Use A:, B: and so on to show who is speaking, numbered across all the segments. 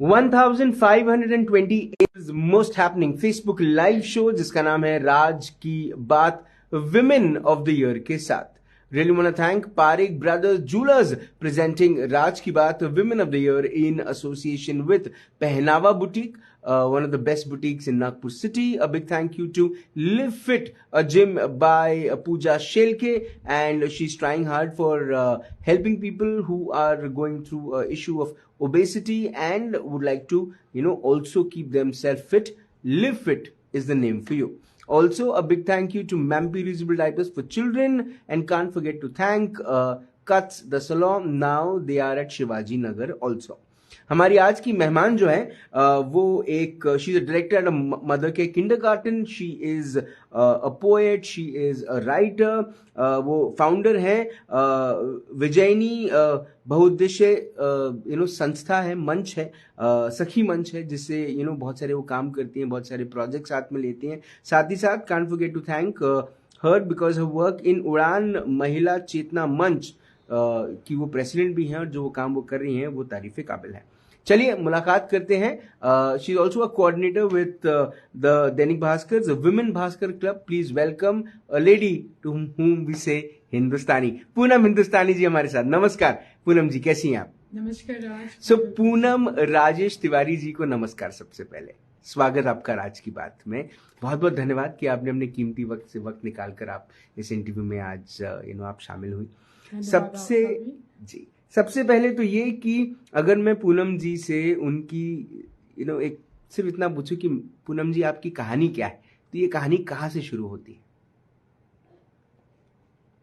A: 1528 is most happening Facebook live show जिसका नाम है राज की बात विमेन ऑफ द ईयर के साथ. Really want to thank Parekh Brothers Jewelers presenting Raj Ki Baat Women of the Year in association with Pehnava Boutique, one of the best boutiques in Nagpur city. A big thank you to Live Fit, a gym by Pooja Shelke, and she's trying hard for helping people who are going through an issue of obesity and would like to, also keep themselves fit. Live Fit is the name for you. Also, a big thank you to Mampi Reusable Diapers for Children, and can't forget to thank Cuts the Salon. Now they are at Shivaji Nagar also. हमारी आज की मेहमान जो है वो एक she is a director at mother के kindergarten. She is a poet, she is a writer, वो फाउंडर है विजयनी बहुउद्देश्य संस्था है, मंच है, सखी मंच है, जिससे बहुत सारे वो काम करती हैं, बहुत सारे प्रोजेक्ट साथ में लेती हैं. साथ ही साथ can't forget to thank her because her work in Udaan Mahila चेतना मंच कि वो प्रेसिडेंट भी हैं और जो वो काम वो कर रही हैं वो तारीफ़े काबिल है. चलिए मुलाकात करते हैं. She is also a coordinator with the Dainik Bhaskar women Bhaskar club. Please welcome a lady to whom we say Hindustani. Poonam Hindustani जी हमारे साथ. नमस्कार पूनम जी, कैसी हैं आप?
B: नमस्कार राज.
A: सो पूनम राजेश तिवारी जी को नमस्कार. सबसे पहले स्वागत आपका राज की बात में. बहुत बहुत धन्यवाद कि आपने अपने कीमती वक्त से वक्त निकाल कर आप इस इंटरव्यू में आज आप शामिल हुई. सबसे पहले तो ये कि अगर मैं पूनम जी से उनकी एक सिर्फ इतना पूछूं कि पूनम जी आपकी कहानी क्या है, तो ये कहानी कहाँ से शुरू होती है?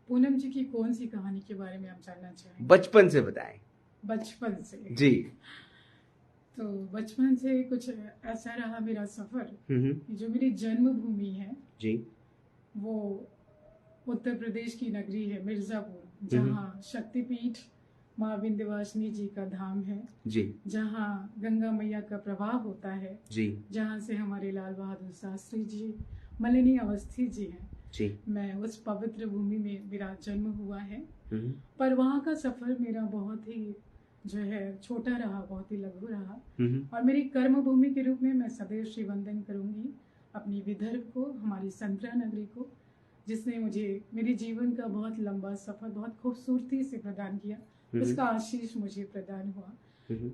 B: पूनम जी की कौन सी कहानी के बारे में आप जानना चाहेंगे?
A: बचपन से बताएं.
B: बचपन से
A: जी.
B: तो बचपन से कुछ ऐसा रहा मेरा सफर. जो मेरी जन्मभूमि है
A: जी,
B: वो उत्तर प्रदेश की नगरी है मिर्जापुर, जहाँ शक्तिपीठ माँ विंध्यवासिनी जी का धाम है
A: जी,
B: जहाँ गंगा मैया का प्रवाह होता है
A: जी,
B: जहाँ से हमारे लाल बहादुर शास्त्री जी, मलिनी अवस्थी जी हैं
A: जी.
B: मैं उस पवित्र भूमि में मेरा जन्म हुआ है. पर वहाँ का सफर मेरा बहुत ही जो है छोटा रहा, बहुत ही लघु रहा. और मेरी कर्म भूमि के रूप में मैं सदैव श्रीवंदन करूंगी अपनी विदर्भ को, हमारी संतरा नगरी को, जिसने मुझे मेरे जीवन का बहुत लंबा सफर बहुत खूबसूरती से प्रदान किया. उसका आशीष मुझे प्रदान हुआ.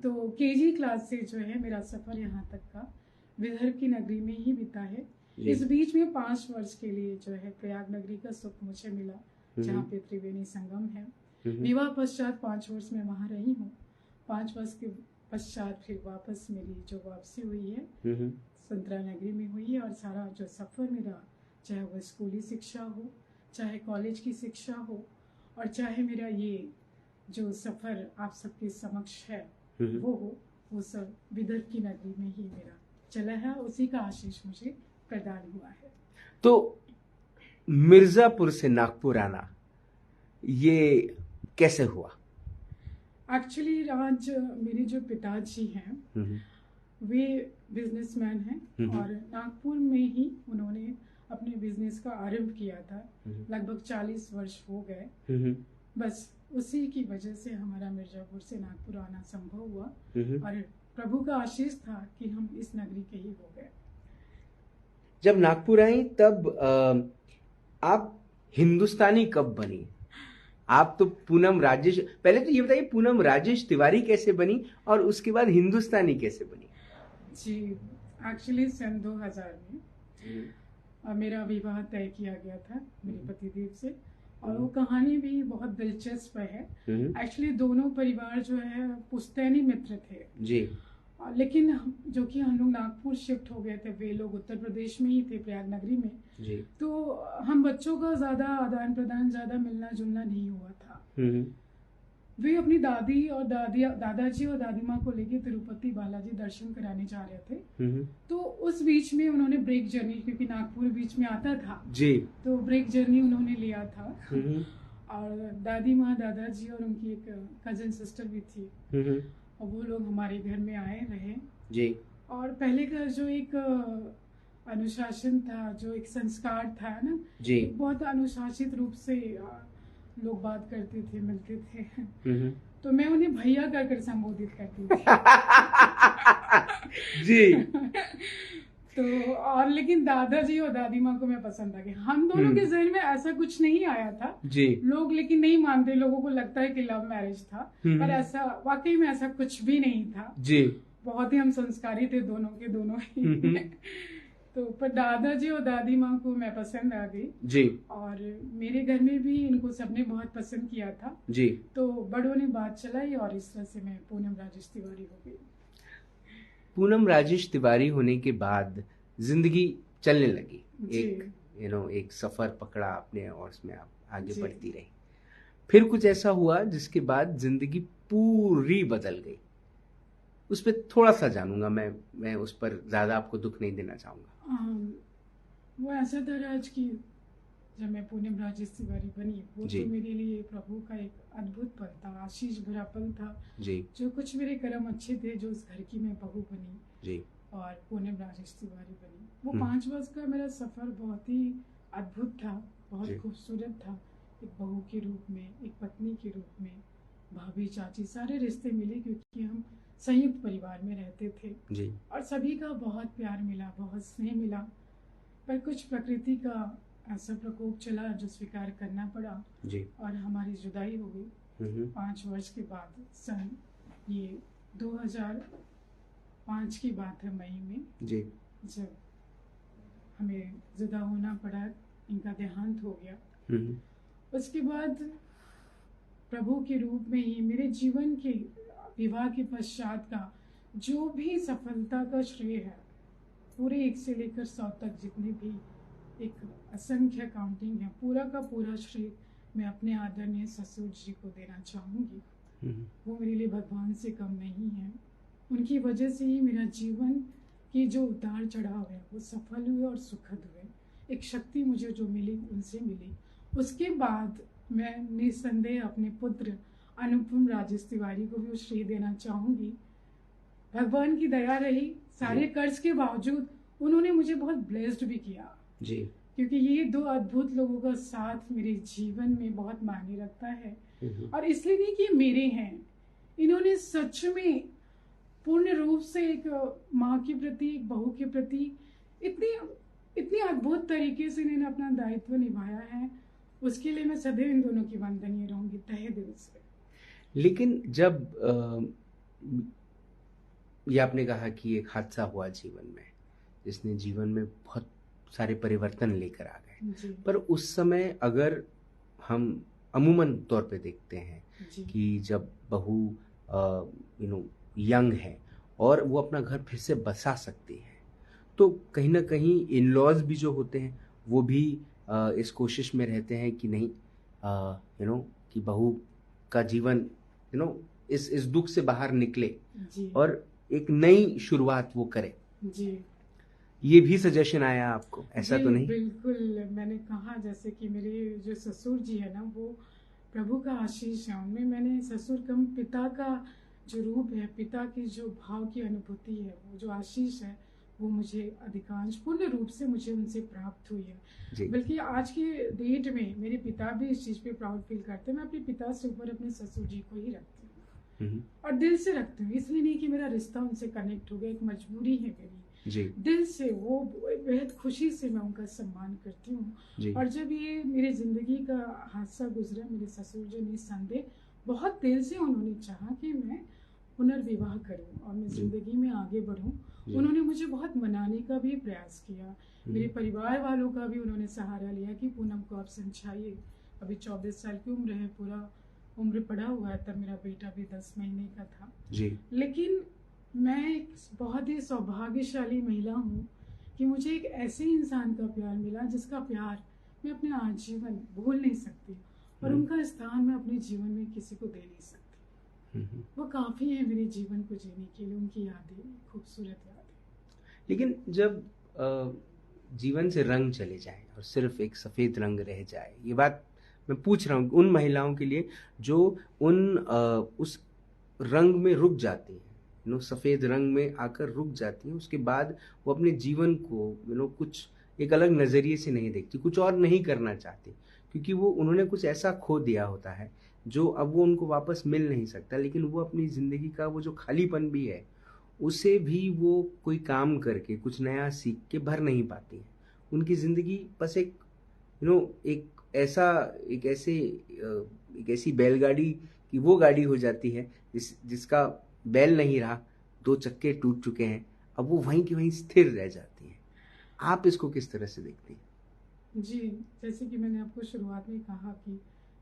B: तो केजी क्लास से जो है मेरा सफर यहाँ तक का विदर्भ की नगरी में ही बीता है. इस बीच में 5 वर्ष के लिए जो है प्रयाग नगरी का सुख मुझे मिला, जहाँ पे त्रिवेणी संगम है. विवाह पश्चात 5 वर्ष में वहाँ रही हूँ. 5 वर्ष के पश्चात फिर वापस मेरी जो वापसी हुई है संतरा नगरी में हुई है. और सारा जो सफर मेरा, चाहे वो स्कूली शिक्षा हो, चाहे कॉलेज की शिक्षा हो, और चाहे मेरा ये जो सफर आप सबके समक्ष है वो हो, वो सब विदर्भ की नगरी में ही मेरा चला है. उसी का आशीष मुझे प्रदान हुआ है.
A: तो मिर्जापुर से नागपुर आना ये कैसे हुआ?
B: एक्चुअली राज, मेरे जो पिताजी हैं वे बिजनेसमैन हैं और नागपुर में ही उन्होंने अपने बिजनेस का आरंभ किया था. लगभग 40 वर्ष हो गए. बस उसी की वजह से हमारा मिर्जापुर से नागपुर आना संभव हुआ. और प्रभु का आशीष था कि हम इस नगरी के ही हो गए.
A: जब नागपुर आई तब आप हिंदुस्तानी कब बनी? आप तो पूनम राजेश, पहले तो ये बताइए पूनम राजेश तिवारी कैसे बनी और उसके बाद हिंदुस्तानी कैसे बनी?
B: जी, एक्चुअली सन 2000 में मेरा विवाह तय किया गया था मेरे पतिदेव से. और वो कहानी भी बहुत दिलचस्प है. एक्चुअली दोनों परिवार जो है पुश्तैनी मित्र थे
A: जी.
B: लेकिन जो कि हम लोग नागपुर शिफ्ट हो गए थे, वे लोग उत्तर प्रदेश में ही थे प्रयाग नगरी में
A: जी.
B: तो हम बच्चों का ज्यादा आदान प्रदान, ज्यादा मिलना जुलना नहीं हुआ था. वे अपनी दादी और दादाजी और दादी माँ को लेके तिरुपति बालाजी दर्शन कराने जा रहे थे. तो उस बीच में उन्होंने ब्रेक जर्नी, क्योंकि नागपुर बीच में आता था
A: जी, तो
B: ब्रेक जर्नी उन्होंने लिया था. और दादी माँ, दादाजी और उनकी एक कजन सिस्टर भी थी. और वो लोग हमारे घर में आए रहे
A: जी.
B: और पहले का जो एक अनुशासन था, जो एक संस्कार था ना
A: जी,
B: बहुत अनुशासित रूप से लोग बात करते थे, मिलते थे. तो मैं उन्हें भैया कर संबोधित करती थी.
A: जी।
B: तो और लेकिन दादाजी और दादी माँ को मैं पसंद आ गई। हम दोनों के जहन में ऐसा कुछ नहीं आया था
A: जी।
B: लोग लेकिन नहीं मानते, लोगों को लगता है कि लव मैरिज था, पर ऐसा वाकई में ऐसा कुछ भी नहीं था
A: जी।
B: बहुत ही हम संस्कारी थे दोनों के दोनों ही। तो पर दादाजी और दादी माँ को मैं पसंद आ गई
A: जी।
B: और मेरे घर में भी इनको सबने बहुत पसंद किया था
A: जी।
B: तो बड़ों ने बात चलाई और इस तरह से मैं पूनम राजेश तिवारी हो गई।
A: पूनम राजेश तिवारी होने के बाद जिंदगी चलने लगी, एक एक सफर पकड़ा आपने और उसमें आप आगे बढ़ती रही। फिर कुछ ऐसा हुआ जिसके बाद जिंदगी पूरी बदल गई, उस पर थोड़ा सा जानूंगा मैं उस पर ज्यादा आपको दुख नहीं देना चाहूंगा।
B: वो ऐसा था राज की जब मैं पूनम राजेश तिवारी बनी वो तो मेरे लिए प्रभु का एक अद्भुत पल था, आशीष भरा पल था
A: जी।
B: जो कुछ मेरे कर्म अच्छे थे जो उस घर की मैं बहू बनी
A: जी।
B: और पूनम राजेश तिवारी बनी। वो 5 वर्ष का मेरा सफर बहुत ही अद्भुत था, बहुत खूबसूरत था। एक बहू के रूप में, एक पत्नी के रूप में, भाभी चाची सारे रिश्ते मिले क्योंकि हम संयुक्त परिवार में रहते थे
A: जी। और
B: सभी का बहुत प्यार मिला, बहुत स्नेह मिला। पर कुछ प्रकृति का ऐसा प्रकोप चला जो स्वीकार करना पड़ा
A: जी। और
B: हमारी जुदाई हो गई 5 वर्ष के बाद। सन ये 2005 की बात है, मई में
A: जी। जब
B: हमें जुदा होना पड़ा, इनका देहांत हो गया। उसके बाद प्रभु के रूप में ही मेरे जीवन के विवाह के पश्चात का जो भी सफलता का श्रेय है, पूरे 1 से लेकर 100 तक जितने भी एक असंख्य काउंटिंग है, पूरा का पूरा श्रेय मैं अपने आदरणीय ससुर जी को देना चाहूंगी। वो मेरे लिए भगवान से कम नहीं है। उनकी वजह से ही मेरा जीवन की जो उतार चढ़ाव है वो सफल हुए और सुखद हुए। एक शक्ति मुझे जो मिली उनसे मिली। उसके बाद मैं निसंदेह अपने पुत्र अनुपम राजेश तिवारी को भी श्रेय देना चाहूंगी। भगवान की दया रही, सारे कर्ज के बावजूद उन्होंने मुझे बहुत ब्लेस्ड भी किया
A: जी।
B: क्योंकि ये 2 अद्भुत लोगों का साथ मेरे जीवन में बहुत मायने रखता है। और इसलिए नहीं कि मेरे हैं, इन्होंने सच में पूर्ण रूप से एक माँ के प्रति, एक बहू के प्रति इतनी अद्भुत तरीके से इन्होंने अपना दायित्व निभाया है। उसके लिए मैं सदैव इन दोनों की वंदनीय रहूंगी तहे दिल से।
A: लेकिन जब ये आपने कहा कि एक हादसा हुआ जीवन में जिसने जीवन में बहुत सारे परिवर्तन लेकर आ गए, पर उस समय अगर हम अमूमन तौर पे देखते हैं कि जब बहू यंग है और वो अपना घर फिर से बसा सकती है, तो कहीं ना कहीं इन लॉज भी जो होते हैं वो भी इस कोशिश में रहते हैं कि नहीं कि बहू का जीवन इस दुख से बाहर निकले और एक नई शुरुआत वो करे। जी। ये भी सजेशन आया आपको? ऐसा तो नहीं?
B: बिल्कुल, मैंने कहा जैसे कि मेरे जो ससुर जी है ना, वो प्रभु का आशीष है। उनमें मैंने ससुर कम पिता का जो रूप है, पिता की जो भाव की अनुभूति है, वो जो आशीष है, वो मुझे अधिकांश पूर्ण रूप से मुझे उनसे प्राप्त हुई है। बल्कि आज के डेट में मेरे पिता भी इस चीज पे प्राउड फील करते हैं। मैं अपने पिता से ऊपर अपने ससुर जी को ही रखती हूँ और दिल से रखती हूँ। इसलिए नहीं कि मेरा रिश्ता उनसे कनेक्ट हो गया, एक मजबूरी है मेरी। दिल से वो बेहद खुशी से मैं उनका सम्मान करती हूँ। और जब ये मेरी जिंदगी का हादसा गुजरा, मेरे ससुर जी निसंदेह बहुत दिल से उन्होंने चाहा कि मैं पुनर्विवाह करूं और मैं जिंदगी में आगे बढ़ूं। उन्होंने मुझे बहुत मनाने का भी प्रयास किया। मेरे परिवार वालों का भी उन्होंने सहारा लिया कि पूनम को आप समझाइए, अभी 24 साल की उम्र है, पूरा उम्र पड़ा हुआ है, तब मेरा बेटा भी 10 महीने का था। लेकिन मैं एक बहुत ही सौभाग्यशाली महिला हूँ कि मुझे एक ऐसे इंसान का प्यार मिला जिसका प्यार मैं अपने आजीवन भूल नहीं सकती और उनका स्थान मैं अपने जीवन में किसी को दे नहीं सकती। वो काफी है मेरे जीवन को जीने के लिए, उनकी यादें, खूबसूरत यादें।
A: लेकिन जब जीवन से रंग चले जाए और सिर्फ एक सफेद रंग रह जाए, ये बात मैं पूछ रहा हूँ उन महिलाओं के लिए जो उस रंग में रुक जाती हैं, सफेद रंग में आकर रुक जाती हैं, उसके बाद वो अपने जीवन को कुछ एक अलग नजरिए से नहीं देखती, कुछ और नहीं करना चाहती, क्योंकि वो उन्होंने कुछ ऐसा खो दिया होता है जो अब वो उनको वापस मिल नहीं सकता। लेकिन वो अपनी जिंदगी का वो जो खालीपन भी है उसे भी वो कोई काम करके कुछ नया सीख के भर नहीं पाती हैं। उनकी ज़िंदगी बस एक एक ऐसा एक ऐसी बैलगाड़ी की वो गाड़ी हो जाती है जिसका बैल नहीं रहा, 2 चक्के टूट चुके हैं, अब वो वहीं की वहीं स्थिर रह जाती हैं। आप इसको किस तरह से देखती हैं?
B: जी, जैसे कि मैंने आपको शुरुआत में कहा कि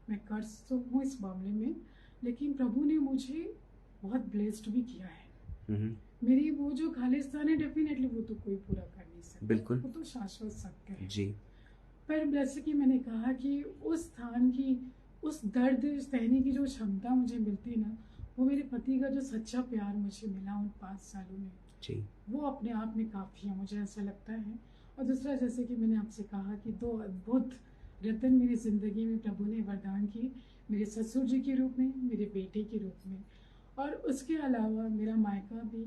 B: मैं कर्ज तो हूँ इस मामले में, लेकिन प्रभु ने मुझे बहुत ब्लेस्ड भी किया है। मेरी वो जो खालिस्तान है, डेफिनेटली वो तो कोई पूरा कर नहीं सकता,
A: बिल्कुल,
B: वो तो शाश्वत सत्य है
A: जी।
B: पर जैसे कि मैंने कहा कि उस स्थान की, उस दर्द सहने की जो क्षमता मुझे मिलती ना, वो मेरे पति का जो सच्चा प्यार मुझे मिला उन 5 सालों में,
A: जी।
B: वो अपने आप में काफ़ी है, मुझे ऐसा लगता है। और दूसरा, जैसे कि मैंने आपसे कहा कि 2 अद्भुत रत्न मेरी ज़िंदगी में प्रभु ने वरदान की, मेरे ससुर जी के रूप में, मेरे बेटे के रूप में, और उसके अलावा मेरा मायका भी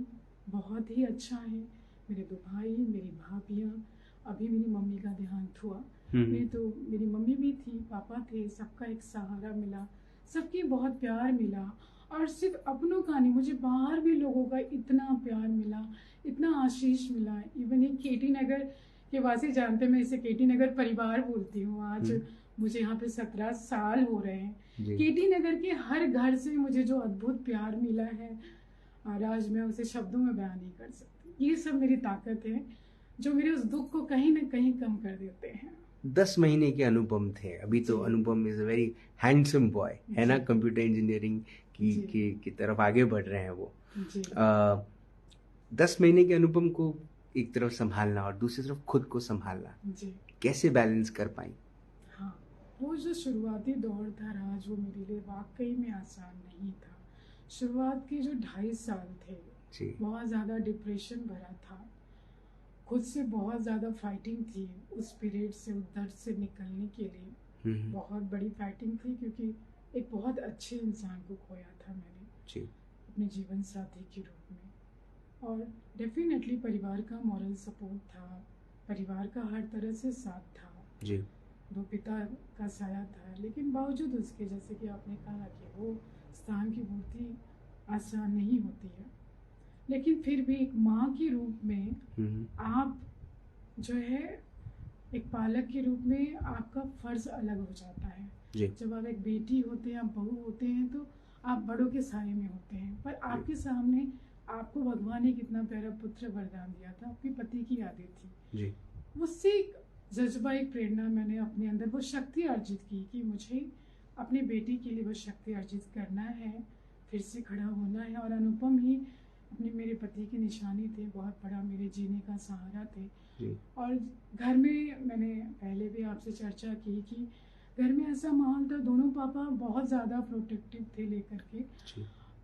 B: बहुत ही अच्छा है। मेरे 2 भाई, मेरी भाभियाँ, अभी मेरी मम्मी का देहांत हुआ। तो मेरी मम्मी भी थी, पापा थे, सबका एक सहारा मिला, सबकी बहुत प्यार मिला। और सिर्फ अपनों का नहीं, मुझे बाहर भी लोगों का इतना प्यार मिला, इतना आशीष मिला। इवन ये केटी नगर के वासी जानते हैं, मैं इसे केटी नगर परिवार बोलती हूँ। आज मुझे यहाँ पे 17 साल हो रहे हैं। केटी नगर के हर घर से मुझे जो अद्भुत प्यार मिला है, आज मैं उसे शब्दों में बयान नहीं कर सकती। ये सब मेरी ताकत है जो मेरे उस दुख को कहीं ना कहीं कम कर देते हैं।
A: 10 महीने के अनुपम थे, अभी तो Anupam is a very handsome boy, है ना, कंप्यूटर इंजीनियरिंग की तरफ आगे बढ़ रहे हैं वो। 10 महीने के अनुपम को एक तरफ संभालना और दूसरी तरफ खुद को संभालना, कैसे बैलेंस कर पाई?
B: हाँ, वो जो शुरुआती दौर था राज, वो मेरे लिए वाकई में आसान नहीं था। शुरुआत के जो 2.5 साल थे, बहुत ज़्यादा डिप्रेशन भरा था, खुद से बहुत ज़्यादा फाइटिंग थी उस पीरियड से, उस दर्द से निकलने के लिए। बहुत बड़ी फाइटिंग थी, क्योंकि एक बहुत अच्छे इंसान को खोया था मैंने अपने जीवन साथी के रूप में। और डेफिनेटली परिवार का मॉरल सपोर्ट था, परिवार का हर तरह से साथ था, 2 पिता का साया था, लेकिन बावजूद उसके, जैसे कि आपने कहा कि वो स्थान की पूर्ति आसान नहीं होती है, लेकिन फिर भी एक माँ के रूप में आप जो है, एक पालक के रूप में आपका फर्ज अलग हो जाता है। जब आप एक बेटी होते हैं, आप बहू होते हैं, तो आप बड़ों के साये में होते हैं, पर आपके सामने आपको भगवान ने कितना प्यारा पुत्र वरदान दिया था, आपके पति की यादें थी। उससे एक जज्बा, एक प्रेरणा मैंने अपने अंदर, वो शक्ति अर्जित की कि मुझे अपने बेटी के लिए वो शक्ति अर्जित करना है, फिर से खड़ा होना है। और अनुपम ही अपने मेरे पति की निशानी थे, बहुत बड़ा मेरे जीने का सहारा थे। और घर में मैंने पहले भी आपसे चर्चा की कि घर में ऐसा माहौल था, दोनों पापा बहुत ज़्यादा प्रोटेक्टिव थे लेकर के,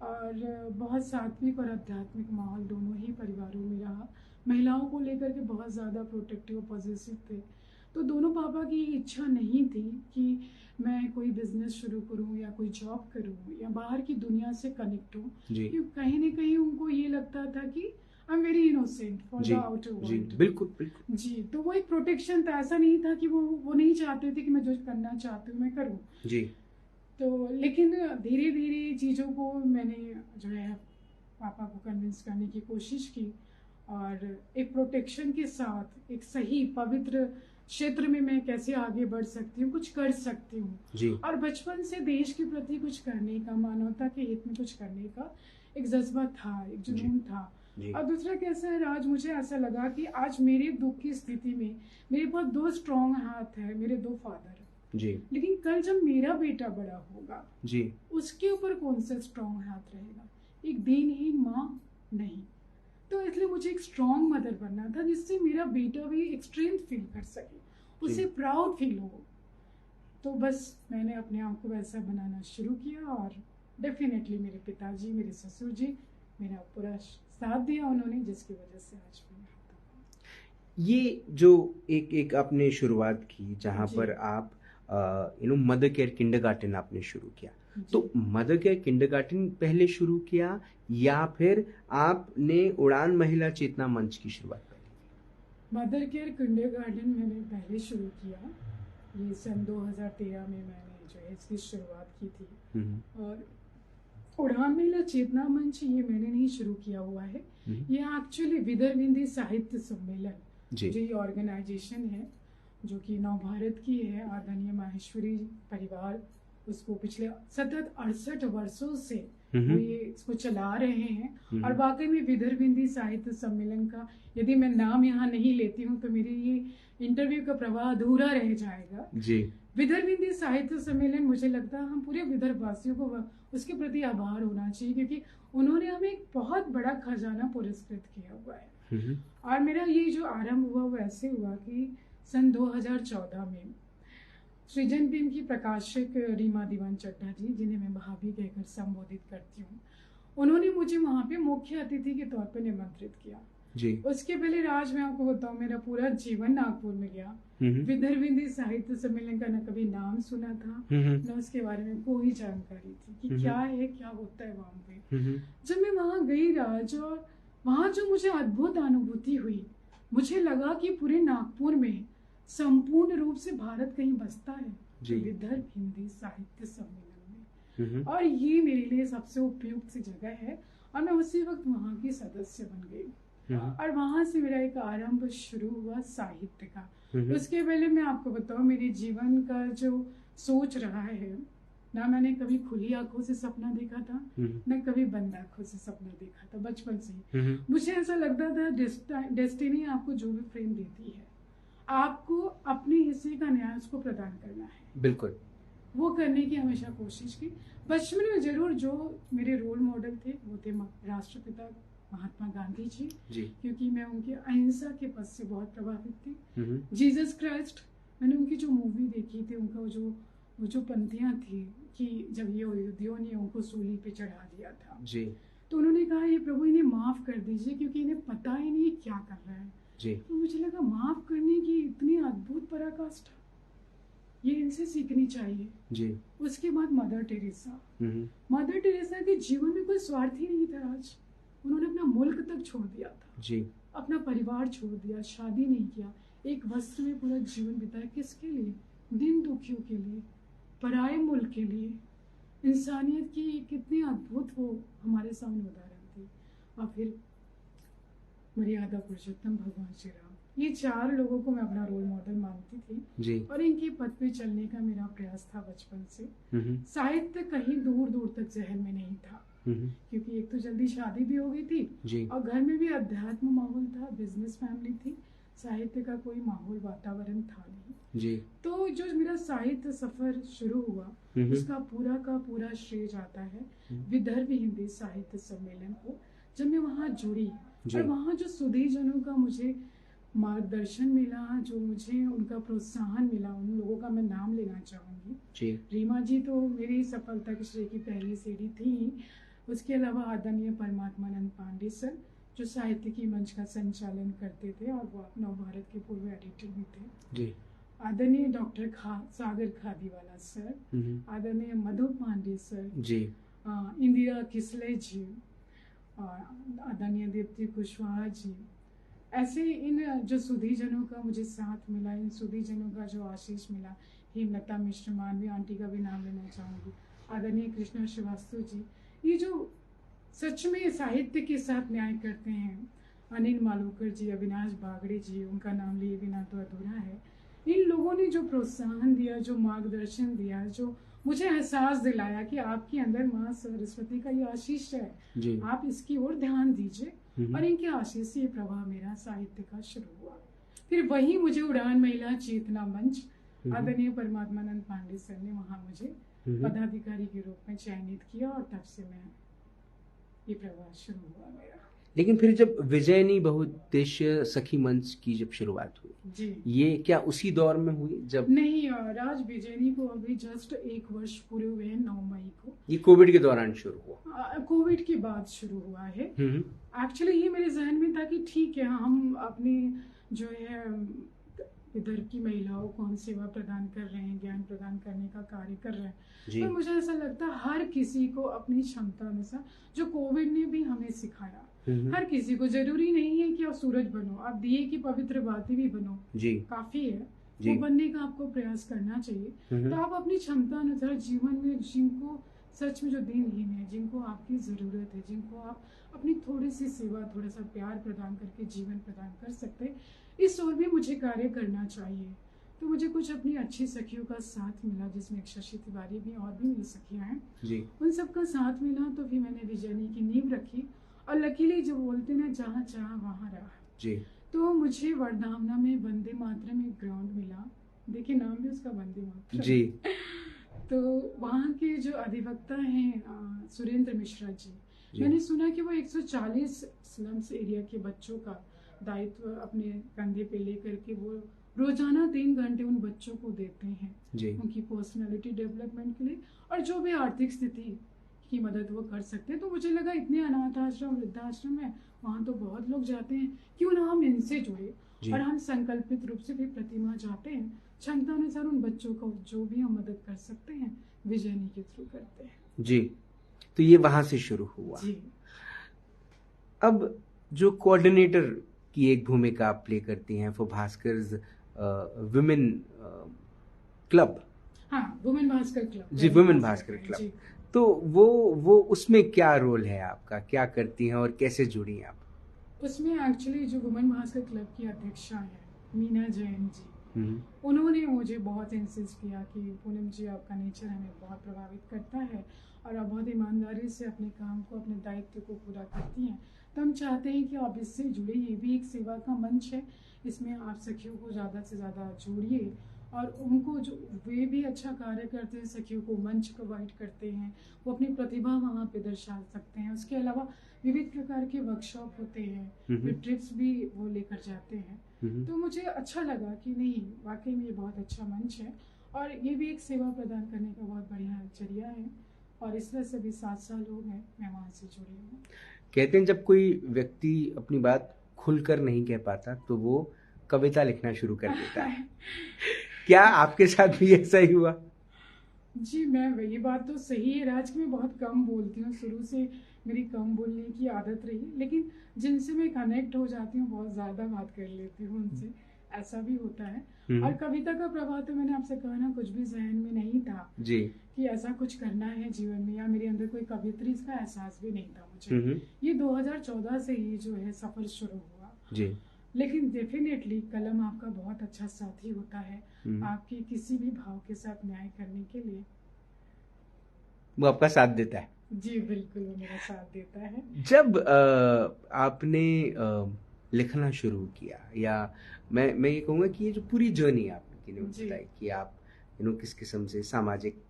B: और बहुत सात्विक और आध्यात्मिक माहौल दोनों ही परिवारों में रहा। महिलाओं को लेकर के बहुत ज़्यादा प्रोटेक्टिव और पॉजिटिव थे। तो दोनों पापा की इच्छा नहीं थी कि मैं कोई बिजनेस शुरू करूं या कोई जॉब करूं या बाहर की दुनिया से कनेक्ट हूं, क्योंकि कहीं ना कहीं उनको ये लगता था कि I am very innocent for the outer world.
A: बिल्कुल
B: जी, तो वो एक प्रोटेक्शन था, ऐसा नहीं था कि वो नहीं चाहते थे कि मैं जो करना चाहती हूँ मैं करूँ। तो लेकिन धीरे धीरे चीज़ों को मैंने जो है पापा को कन्विंस करने की कोशिश की, और एक प्रोटेक्शन के साथ एक सही पवित्र क्षेत्र में मैं कैसे आगे बढ़ सकती हूँ, कुछ कर सकती हूँ। और बचपन से देश के प्रति कुछ करने का, मानवता के हित में कुछ करने का एक जज्बा था, एक जुनून था। और दूसरा कैसा है राज, मुझे ऐसा लगा कि आज मेरे दुख की स्थिति में मेरे पास 2 स्ट्रॉन्ग हाथ है, मेरे 2 फादर, लेकिन कल जब मेरा बेटा बड़ा होगा, उसके ऊपर कौन सा स्ट्रॉन्ग हाथ रहेगा? एक दीनहीन माँ नहीं। तो इसलिए मुझे एक स्ट्रॉन्ग मदर बनना था, जिससे मेरा बेटा भी एक स्ट्रेंथ फील कर सके, उसे प्राउड फील हो। तो बस मैंने अपने आप को वैसा बनाना शुरू किया, और डेफिनेटली मेरे पिताजी, मेरे ससुर जी मेरा पूरा साथ दिया उन्होंने, जिसकी वजह से आज मैं
A: ये जो एक आपने शुरुआत की, जहाँ पर आप मदर केयर किंडरगार्टन आपने शुरू किया, तो मदर केयर किंडरगार्टन पहले शुरू किया या फिर आपने उड़ान महिला चेतना मंच की शुरुआत पहले?
B: मदर केयर किंडरगार्टन मैंने पहले शुरू किया, ये सन 2013 में मैंने जो है इसकी शुरुआत की थी। और उड़ान महिला चेतना मंच ये मैंने नहीं शुरू किया हुआ है। ये एक्चुअली विदर्भ हिंदी साहित्य सम्मेलन जो ये ऑर्गेनाइजेशन है जो कि नव भारत की है, आदरणीय माहेश्वरी परिवार उसको पिछले सतत 68 वर्षों से वो ये इसको चला रहे हैं। और वाकई में विदर्भ हिंदी साहित्य सम्मेलन का यदि मैं नाम यहाँ नहीं लेती हूँ तो मेरी ये इंटरव्यू का प्रवाह अधूरा रह जाएगा जी। विदर्भ हिंदी साहित्य सम्मेलन, मुझे लगता है हम पूरे विदर्भ वासियों को उसके प्रति आभार होना चाहिए क्योंकि उन्होंने हमें एक बहुत बड़ा खजाना पुरस्कृत किया हुआ है। और मेरा ये जो आरंभ हुआ वो ऐसे हुआ कि सन 2014 में सृजन भीम की प्रकाशक रीमा दीवान चड्ढा जी, जिन्हें मैं भाभी कहकर संबोधित करती हूँ, उन्होंने मुझे वहाँ पे मुख्य अतिथि के तौर पर निमंत्रित किया जी। उसके पहले राज मैं आपको बताऊं, मेरा पूरा जीवन नागपुर में गया। विदर्भ हिंदी साहित्य सम्मेलन का न कभी नाम सुना था न उसके बारे में कोई जानकारी थी कि क्या है, क्या होता है वहाँ पे। जब मैं वहाँ गई राज, और वहाँ जो मुझे अद्भुत अनुभूति हुई, मुझे लगा कि पूरे नागपुर में संपूर्ण रूप से भारत कहीं बसता है तो विदर्भ हिंदी साहित्य सम्मेलन में, और ये मेरे लिए सबसे उपयुक्त सी जगह है। और मैं उसी वक्त वहाँ की सदस्य बन गई और वहां से मेरा एक आरंभ शुरू हुआ साहित्य का। उसके पहले मैं आपको बताऊं, मेरे जीवन का जो सोच रहा है, ना मैंने कभी खुली आंखों से सपना देखा था न कभी बंद आंखों से सपना देखा था। बचपन से मुझे ऐसा लगता था डेस्टिनी आपको जो भी फ्रेम देती है, आपको अपने हिस्से का न्याय उसको प्रदान करना है। बिल्कुल वो करने की हमेशा कोशिश की। बचपन में जरूर जो मेरे रोल मॉडल थे वो थे राष्ट्रपिता महात्मा गांधी जी, क्योंकि मैं उनके अहिंसा के पथ से बहुत प्रभावित थी। जीसस क्राइस्ट, मैंने उनकी जो मूवी देखी थी, उनका वो जो पंक्तियां थी कि जब ये यहूदियों ने उनको सूली पे चढ़ा दिया था जी, तो उन्होंने कहा ये प्रभु इन्हें माफ कर दीजिए क्योंकि इन्हें पता ही नहीं क्या कर रहा है जी। तो मुझे लगा माफ करने की इतनी अद्भुत पराकाष्ठा, ये इनसे सीखनी चाहिए जी। उसके बाद मदर टेरेसा के जीवन में कोई स्वार्थ ही नहीं था राज। उन्होंने अपना मुल्क तक छोड़ दिया था जी, अपना परिवार छोड़ दिया, शादी नहीं किया, एक वस्त्र में पूरा जीवन बिताया। किसके लिए? दिन दुखियों के लिए, पराये मुल्क के लिए। इंसानियत की कितनी अद्भुत वो हमारे सामने उदाहरण थी। और फिर मर्यादा पुरुषोत्तम भगवान श्री राम, ये 4 लोगों को मैं अपना रोल मॉडल मानती थी जी। और इनके पथ पे चलने का मेरा प्रयास था बचपन से। साहित्य कहीं दूर दूर तक जहन में नहीं था क्योंकि एक तो जल्दी शादी भी हो गई थी जी। और घर में भी अध्यात्म माहौल था, बिजनेस फैमिली थी, साहित्य का कोई माहौल वातावरण था नहीं जी। तो जो मेरा साहित्य सफर शुरू हुआ उसका पूरा का पूरा श्रेय जाता है विदर्भ हिंदी साहित्य सम्मेलन को। जब मैं वहाँ जुड़ी और वहाँ जो सुधी जनों का मुझे मार्गदर्शन मिला, जो मुझे उनका प्रोत्साहन मिला, उन लोगों का मैं नाम लेना चाहूंगी। रीमा जी तो मेरी सफलता के श्रेय की पहली सीढ़ी थी। उसके अलावा आदरणीय परमात्मानंद पांडे सर जो साहित्य की मंच का संचालन करते थे और वो नव भारत के पूर्व एडिटर भी थे जी। आदरणीय डॉक्टर सागर खादीवाला सर, आदरणीय मधु पांडे सर जी, इंदिरा किसले जी, आदरणीय दीप्ति कुशवाहा जी। ऐसे इन जो सुधी जनों का मुझे साथ मिला, इन सुधी जनों का जो आशीष मिला, हेमलता मिश्र मानवी आंटी का भी नाम लेना चाहूंगी, आदरणीय कृष्णा श्रीवास्तव जी, ये जो सच में साहित्य के साथ न्याय करते हैं, अनिल मालूकर जी, अविनाश बागड़े जी, उनका नाम लिए बिना तो अधूरा है। इन लोगों ने जो प्रोत्साहन दिया, जो मार्गदर्शन दिया, जो मुझे एहसास दिलाया कि आपके अंदर माँ सरस्वती का ये आशीष है जी। आप इसकी ओर ध्यान दीजिए, और इनके आशीष से ये प्रवाह मेरा साहित्य का शुरू हुआ। फिर वही मुझे उड़ान महिला चेतना मंच आदरणीय परमात्मानंद पांडे सर ने वहाँ मुझे पदाधिकारी के रूप में चयनित किया और तब से मैं ये प्रवाह शुरू हुआ मेरा।
A: लेकिन फिर जब विजयनी बहुउद्देश्य सखी मंच की जब शुरुआत हुई जी, ये क्या उसी दौर में हुई जब?
B: नहीं राज, विजयनी को अभी जस्ट 1 वर्ष पूरे हुए हैं 9 मई को।
A: ये कोविड के दौरान शुरू हुआ?
B: कोविड के बाद शुरू हुआ है। एक्चुअली ये मेरे जहन में था कि ठीक है, हम अपनी जो है इधर की महिलाओं को हम सेवा प्रदान कर रहे हैं, ज्ञान प्रदान करने का कार्य कर रहे हैं, तो मुझे ऐसा लगता है हर किसी को अपनी क्षमता अनुसार, जो कोविड ने भी हमें सिखाया, हर किसी को, जरूरी नहीं है कि आप सूरज बनो, आप दिए की पवित्र बाती भी बनो जी, काफी है वो बनने का आपको प्रयास करना चाहिए। तो आप अपनी क्षमता अनुसार जीवन में जिनको सच में जो दिनहीन है, जिनको आपकी ज़रूरत है, जिनको आप अपनी थोड़ी सी सेवा, थोड़ा सा प्यार प्रदान करके जीवन प्रदान कर सकते हैं, इस ओर भी मुझे कार्य करना चाहिए। तो मुझे कुछ अपनी अच्छी सखियों का साथ मिला, जिसमें एक शशि तिवारी भी और भी मेरी सखियाँ हैं
A: जी।
B: उन सबका साथ मिला। तो फिर मैंने विजयनी की नींव रखी और लकीली जो बोलते ना, जहाँ चाहा वहाँ रहा
A: जी।
B: तो मुझे वर्धावना में वंदे मातरम एक ग्राउंड मिला। देखिए नाम भी उसका वंदे मातरम
A: जी।
B: तो वहाँ के जो अधिवक्ता हैं सुरेंद्र मिश्रा जी,
A: जी।
B: मैंने सुना कि वो 140 स्लम्स एरिया के बच्चों का दायित्व अपने कंधे पे लेकर के वो रोजाना 3 घंटे उन बच्चों को देते हैं
A: जी।
B: उनकी पर्सनालिटी डेवलपमेंट के लिए, और जो भी आर्थिक स्थिति की मदद वो कर सकते हैं। तो मुझे लगा इतने अनाथ आश्रम, वृद्धाश्रम है, वहाँ तो बहुत लोग जाते हैं, क्यों ना हम इनसे जुड़े
A: जी।
B: और हम संकल्पित रूप से भी प्रतिमा जाते हैं, क्षमता अनुसार उन बच्चों को जो भी हम मदद कर सकते हैं विजयनी के थ्रू करते हैं।
A: जी। तो ये वहां से शुरू हुआ।
B: जी।
A: अब जो कोऑर्डिनेटर की एक भूमिका आप प्ले करती हैं फॉर भास्कर्स वुमेन क्लब।
B: हाँ, वुमेन भास्कर क्लब।
A: जी, वुमेन भास्कर क्लब। तो वो उसमें क्या रोल है आपका, क्या करती हैं और कैसे जुड़ी हैं आप?
B: उसमें एक्चुअली जो वुमेन भास्कर क्लब की अध्यक्षा है मीना जैन जी, उन्होंने मुझे बहुत इंसिस्ट किया कि पूनम जी, आपका नेचर हमें बहुत प्रभावित करता है और आप बहुत ईमानदारी से अपने काम को, अपने दायित्व को पूरा करती हैं, तो हम चाहते हैं कि आप इससे जुड़े। ये भी एक सेवा का मंच है, इसमें आप सखियों को ज़्यादा से ज़्यादा जोड़िए और उनको जो वे भी अच्छा कार्य करते हैं, सखियों को मंच प्रोवाइड करते हैं, वो अपनी प्रतिभा वहाँ पे दर्शा सकते हैं। उसके अलावा विविध प्रकार के वर्कशॉप होते हैं, फिर ट्रिप्स भी वो लेकर जाते हैं। तो मुझे अच्छा लगा कि नहीं, वाकई में ये बहुत अच्छा मंच है और ये भी एक सेवा प्रदान करने का बहुत बढ़िया जरिया है, और इस तरह से भी 7 साल हो गए मैं वहाँ से जुड़ी हूँ।
A: कहते हैं जब कोई व्यक्ति अपनी बात खुलकर नहीं कह पाता तो वो कविता लिखना शुरू कर देता है। क्या आपके साथ भी ऐसा ही हुआ?
B: जी, मैं ये बात तो सही है राज, मैं बहुत कम बोलती हूँ, शुरू से मेरी कम बोलने की आदत रही, लेकिन जिनसे मैं कनेक्ट हो जाती हूँ बहुत ज़्यादा बात कर लेती हूँ उनसे, ऐसा भी होता है। और कविता का प्रभाव तो मैंने आपसे कहा ना, कुछ भी जहन में नहीं था
A: जी
B: कि ऐसा कुछ करना है जीवन में, या मेरे अंदर कोई कवित्री का एहसास भी नहीं था मुझे। ये 2014 से ही जो है सफर शुरू हुआ
A: जी।
B: लेकिन डेफिनेटली कलम आपका बहुत अच्छा साथी होता है आपके किसी भी भाव के साथ न्याय करने के लिए।
A: वो आपका साथ देता है।
B: जी बिल्कुल, वो मेरा साथ देता है।
A: जब आपने लिखना शुरू किया, या मैं ये कहूँगा कि ये जो पूरी जर्नी आपने बताई कि आप किस किस्म से सामाजिक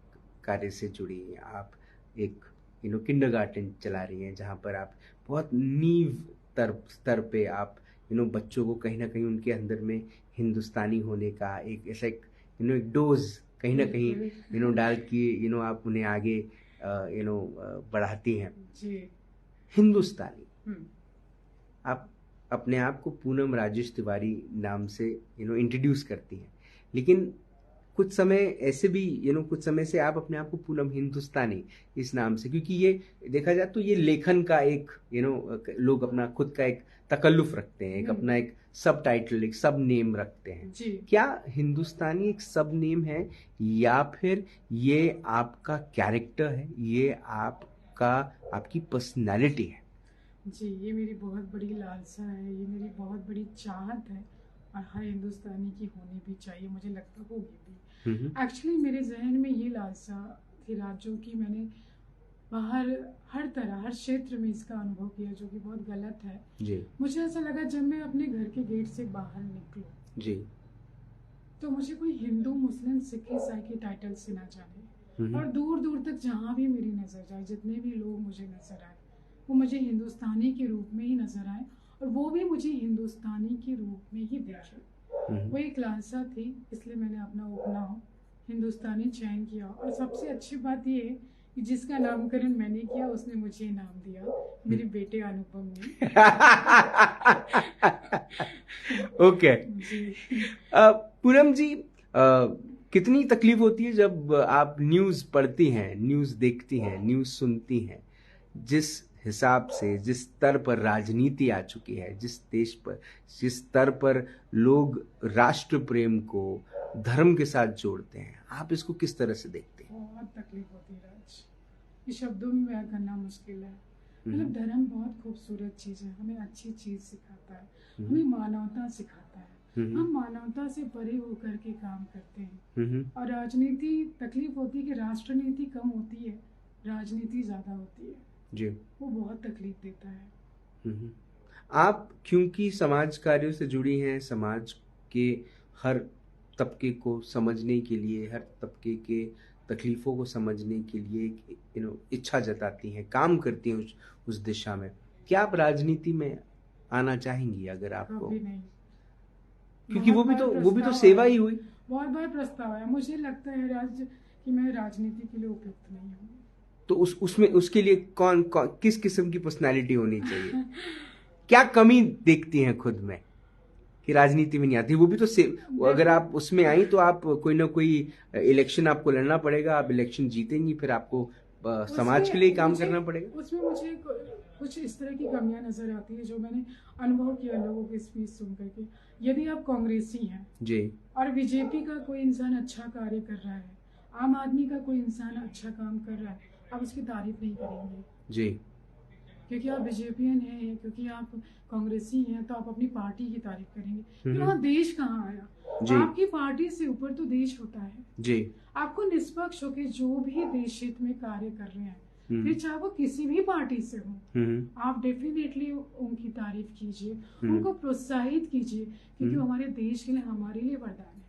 A: कार्य से जुड़ी, आप एक किंडरगार्टन चला रही हैं जहाँ पर आप बहुत नींव स्तर पे आप बच्चों को कहीं ना कहीं उनके अंदर में हिंदुस्तानी होने का एक ऐसा एक एक डोज कहीं ना कहीं डाल के आप उन्हें आगे बढ़ाती हैं।
B: जी।
A: हिंदुस्तानी, आप अपने आप को पूनम राजेश तिवारी नाम से इंट्रोड्यूस करती हैं, लेकिन कुछ समय ऐसे भी कुछ समय से आप अपने आप को पूनम हिंदुस्तानी इस नाम से, क्योंकि ये देखा जाए तो ये लेखन का एक लोग अपना खुद का एक तकल्लुफ रखते हैं, एक अपना एक सब टाइटल, एक सब नेम रखते हैं।
B: जी।
A: क्या हिंदुस्तानी एक सब नेम है, या फिर ये आपका कैरेक्टर है, ये आपकी पर्सनैलिटी है?
B: जी, ये मेरी बहुत बड़ी लालसा है, ये मेरी बहुत बड़ी चाहत है और हर हिंदुस्तानी की होनी भी चाहिए, मुझे लगता होगी भी। एक्चुअली मेरे जहन में ये लालसा थी राज्यों की, मैंने बाहर हर तरह हर क्षेत्र में इसका अनुभव किया जो कि बहुत गलत है।
A: जी।
B: मुझे ऐसा लगा जब मैं अपने घर के गेट से बाहर निकलूं
A: जी,
B: तो मुझे कोई हिंदू मुस्लिम सिख ईसाई के टाइटल से ना जाने, और दूर दूर तक जहाँ भी मेरी नजर जाए, जितने भी लोग मुझे नजर आए, वो मुझे हिंदुस्तानी के रूप में ही नजर आए और वो भी मुझे हिंदुस्तानी के रूप में ही देखे। वो एक लालसा थी, इसलिए मैंने अपना उपनाम हिंदुस्तानी चयन किया। और सबसे अच्छी बात ये है कि जिसका नामकरण मैंने किया उसने मुझे नाम दिया, मेरे बेटे अनुपम ने।
A: ओके। पूनम जी, कितनी तकलीफ होती है जब आप न्यूज़ पढ़ती हैं, न्यूज़ देखती हैं, न्यूज़ सुनती हैं? जिस हिसाब से, जिस स्तर पर राजनीति आ चुकी है, जिस देश पर, जिस स्तर पर लोग राष्ट्र प्रेम को धर्म के साथ जोड़ते हैं, आप इसको किस तरह से देखते हैं?
B: बहुत तकलीफ होती है राज, ये शब्दों में बयां करना मुश्किल है। मतलब धर्म बहुत खूबसूरत चीज है, हमें अच्छी चीज सिखाता है, हमें मानवता सिखाता है। हम मानवता से परे होकर के काम करते हैं। और राजनीति, तकलीफ होती है कि राष्ट्रनीति कम होती है, राजनीति ज्यादा होती है
A: जी।
B: वो बहुत तकलीफ देता है।
A: आप क्योंकि समाज कार्यों से जुड़ी हैं, समाज के हर तबके को समझने के लिए, हर तबके के तकलीफों को समझने के लिए इच्छा जताती हैं, काम करती हैं उस दिशा में, क्या आप राजनीति में आना चाहेंगी अगर आपको?
B: कभी नहीं,
A: क्योंकि वो भी तो सेवा ही हुई।
B: बहुत बार प्रस्ताव है, मुझे लगता है कि मैं राजनीति के लिए उपयुक्त नहीं हूँ।
A: तो उसमें उसके लिए कौन किस किस्म की पर्सनालिटी होनी चाहिए? क्या कमी देखती हैं खुद में कि राजनीति में नहीं आती? वो भी तो अगर आप उसमें आई तो आप कोई ना कोई इलेक्शन आपको लड़ना पड़ेगा, आप इलेक्शन जीतेंगी, फिर आपको समाज के लिए काम करना पड़ेगा।
B: उसमें मुझे कुछ इस तरह की कमियां नजर आती है जो मैंने अनुभव किया लोगों की स्पीच सुन करके। यदि आप कांग्रेसी हैं
A: जी
B: और बीजेपी का कोई इंसान अच्छा कार्य कर रहा है, आम आदमी का कोई इंसान अच्छा काम कर रहा है, आप उसकी तारीफ नहीं करेंगे
A: जी,
B: क्योंकि आप बीजेपीएन हैं, क्योंकि आप कांग्रेसी हैं, तो आप अपनी पार्टी की तारीफ करेंगे। वहाँ देश कहाँ आया? आपकी पार्टी से ऊपर तो देश होता है
A: जी।
B: आपको निष्पक्ष होकर जो भी देश हित में कार्य कर रहे हैं, फिर चाहे वो किसी भी पार्टी से हो, आप डेफिनेटली उनकी तारीफ कीजिए, उनको प्रोत्साहित कीजिए, क्योंकि हमारे देश के लिए, हमारे लिए वरदान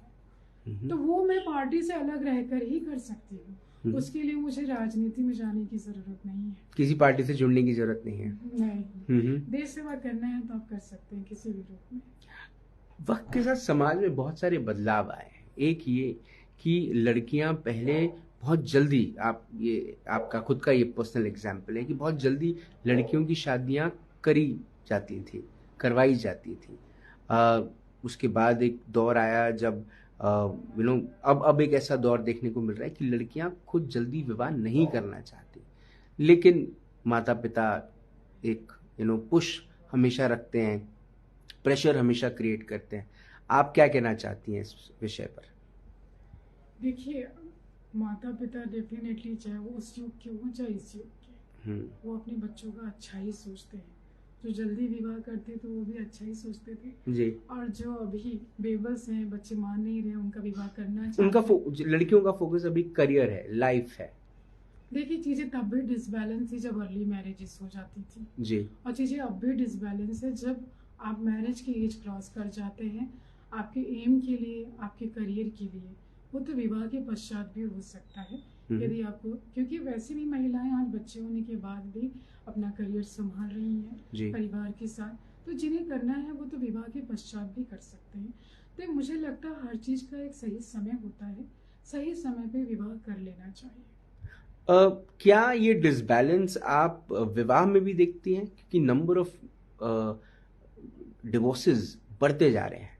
B: है। तो वो मैं पार्टी से अलग रहकर ही कर सकती हूँ। उसके लिए मुझे राजनीति में जाने की जरूरत नहीं है, किसी
A: पार्टी से जुड़ने की जरूरत नहीं है।
B: नहीं, देश सेवा करना है तो आप कर सकते हैं किसी भी रूप में।
A: वक्त के साथ समाज में बहुत सारे बदलाव आए हैं। एक ये कि लड़कियां पहले बहुत जल्दी, आपका खुद का ये पर्सनल एग्जाम्पल है कि बहुत जल्दी लड़कियों की शादियां करवाई जाती थी। उसके बाद एक दौर आया जब अब एक ऐसा दौर देखने को मिल रहा है कि लड़कियां खुद जल्दी विवाह नहीं करना चाहती, लेकिन माता पिता एक पुश हमेशा रखते हैं, प्रेशर हमेशा क्रिएट करते हैं। आप क्या कहना चाहती हैं इस विषय पर?
B: देखिए, माता पिता डेफिनेटली, चाहे वो उस युग के हो चाहे इस युग के, वो अपने बच्चों का अच्छा ही सोचते हैं। जो जल्दी विवाह करते थे वो भी अच्छा ही सोचते थे
A: जी।
B: और जो अभी बेबस हैं, बच्चे मान नहीं रहे, उनका विवाह करना चाहिए।
A: लड़कियों का फोकस अभी करियर है, लाइफ है।
B: देखिए, चीजें तब भी डिसबैलेंस थी जब अर्ली मैरिजेस हो जाती थी
A: जी,
B: और चीजें अब भी डिसबैलेंस है जब आप मैरिज की एज क्रॉस कर जाते हैं, आपके एम के लिए, आपके करियर के लिए। वो तो विवाह के पश्चात भी हो सकता है, यदि आपको, क्योंकि वैसे भी महिलाएं आज बच्चे होने के बाद भी अपना करियर संभाल रही हैं परिवार के साथ, तो जिन्हें करना है वो तो विवाह के पश्चात भी कर सकते हैं। तो मुझे लगता है हर चीज का एक सही समय होता है, सही समय पे विवाह कर लेना चाहिए।
A: क्या ये डिसबैलेंस आप विवाह में भी देखती हैं? क्योंकि नंबर ऑफ डिवोर्सेस बढ़ते जा रहे हैं।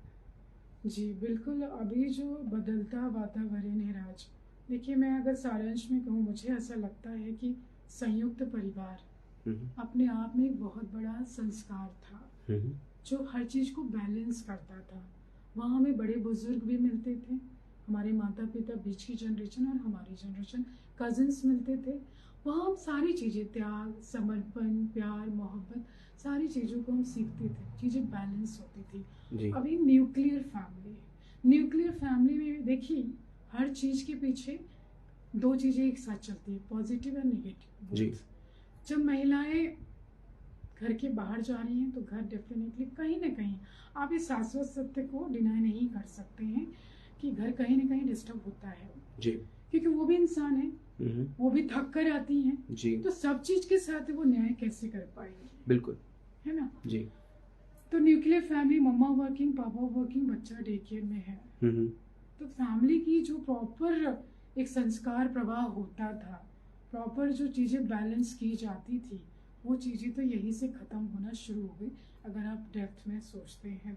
B: जी बिल्कुल, अभी जो बदलता वातावरण है राज, देखिए मैं अगर सारांश में कहूँ, मुझे ऐसा लगता है कि संयुक्त परिवार अपने आप में एक बहुत बड़ा संस्कार था जो हर चीज को बैलेंस करता था। वहाँ हमें बड़े बुजुर्ग भी मिलते थे, हमारे माता पिता, बीच की जनरेशन और हमारी जनरेशन, कजिन्स मिलते थे। वहाँ हम सारी चीजें, त्याग, समर्पण, प्यार, मोहब्बत, सारी चीजों को हम सीखते थे, चीजें बैलेंस होती थी। अभी न्यूक्लियर फैमिली में देखिए, हर चीज के पीछे दो चीजें एक साथ चलती है, पॉजिटिव और नेगेटिव। जब महिलाएं घर के बाहर जा रही हैं तो घर डेफिनेटली कहीं ना कहीं, आप इस शाश्वत सत्य को डिनाई नहीं कर सकते हैं कि घर कहीं ना कहीं डिस्टर्ब होता है जी, क्योंकि वो भी इंसान है, वो भी थक कर आती हैं जी। तो सब चीज के साथ वो न्याय कैसे कर पाएगी? बिल्कुल, है ना जी। तो न्यूक्लियर फैमिली, मम्मा वर्किंग, पापा वर्किंग, बच्चा डे केयर में है, तो फैमिली की जो प्रॉपर एक संस्कार प्रवाह होता था, प्रॉपर जो चीजें बैलेंस की जाती थी, वो चीजें तो यही से खत्म होना शुरू हो गई। अगर आप डेप्थ में सोचते हैं